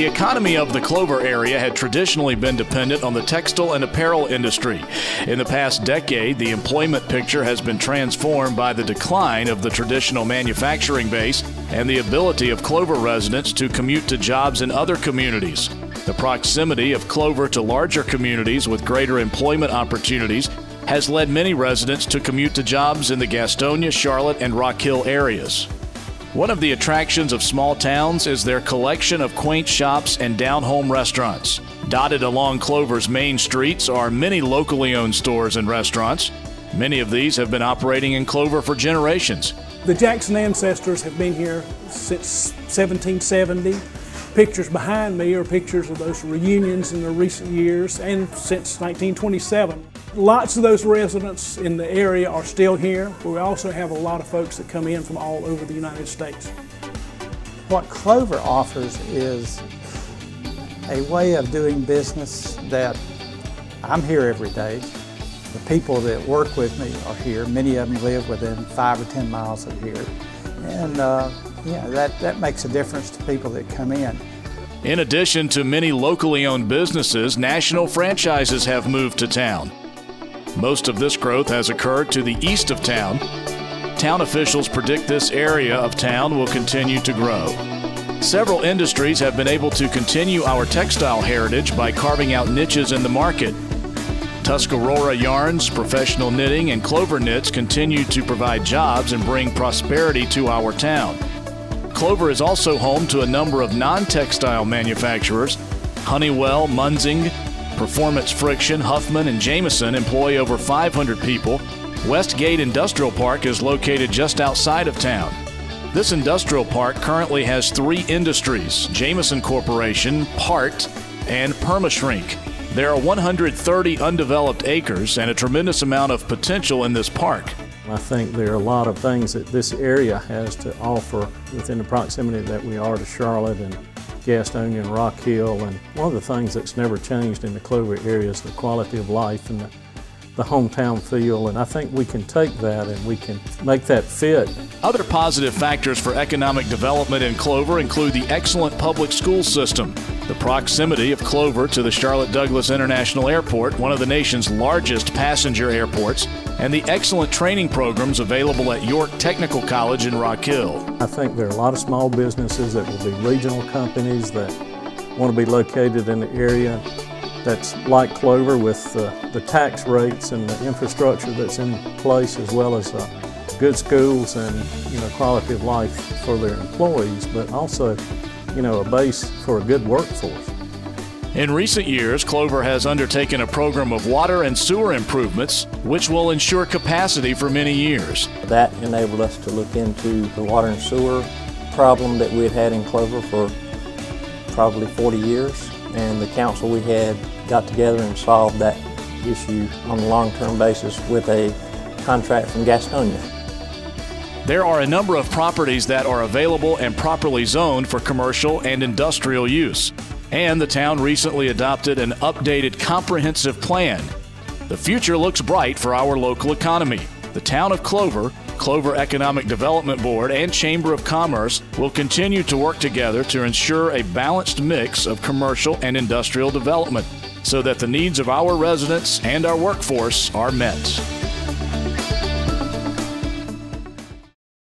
The economy of the Clover area had traditionally been dependent on the textile and apparel industry. In the past decade, the employment picture has been transformed by the decline of the traditional manufacturing base and the ability of Clover residents to commute to jobs in other communities. The proximity of Clover to larger communities with greater employment opportunities has led many residents to commute to jobs in the Gastonia, Charlotte, and Rock Hill areas. One of the attractions of small towns is their collection of quaint shops and down-home restaurants. Dotted along Clover's main streets are many locally owned stores and restaurants. Many of these have been operating in Clover for generations. The Jackson ancestors have been here since 1770. Pictures behind me are pictures of those reunions in the recent years and since 1927. Lots of those residents in the area are still here, but we also have a lot of folks that come in from all over the United States. What Clover offers is a way of doing business that I'm here every day. The people that work with me are here. Many of them live within 5 or 10 miles of here. And that makes a difference to people that come in. In addition to many locally owned businesses, national franchises have moved to town. Most of this growth has occurred to the east of town. Town officials predict this area of town will continue to grow. Several industries have been able to continue our textile heritage by carving out niches in the market. Tuscarora Yarns, Professional Knitting, and Clover Knits continue to provide jobs and bring prosperity to our town. Clover is also home to a number of non-textile manufacturers. Honeywell, Munzing, Performance Friction, Huffman, and Jameson employ over 500 people. Westgate Industrial Park is located just outside of town. This industrial park currently has 3 industries: Jameson Corporation, PART, and Permashrink. There are 130 undeveloped acres and a tremendous amount of potential in this park. I think there are a lot of things that this area has to offer within the proximity that we are to Charlotte and Gastonia and Rock Hill, and one of the things that's never changed in the Clover area is the quality of life and the hometown feel, and I think we can take that and we can make that fit. Other positive factors for economic development in Clover include the excellent public school system, the proximity of Clover to the Charlotte Douglas International Airport, one of the nation's largest passenger airports, and the excellent training programs available at York Technical College in Rock Hill. I think there are a lot of small businesses that will be regional companies that want to be located in the area that's like Clover, with the tax rates and the infrastructure that's in place, as well as good schools and quality of life for their employees, but also a base for a good workforce. In recent years, Clover has undertaken a program of water and sewer improvements, which will ensure capacity for many years. That enabled us to look into the water and sewer problem that we had in Clover for probably 40 years, and the council we had got together and solved that issue on a long-term basis with a contract from Gastonia. There are a number of properties that are available and properly zoned for commercial and industrial use. And the town recently adopted an updated comprehensive plan. The future looks bright for our local economy. The town of Clover, Clover Economic Development Board, and Chamber of Commerce will continue to work together to ensure a balanced mix of commercial and industrial development so that the needs of our residents and our workforce are met.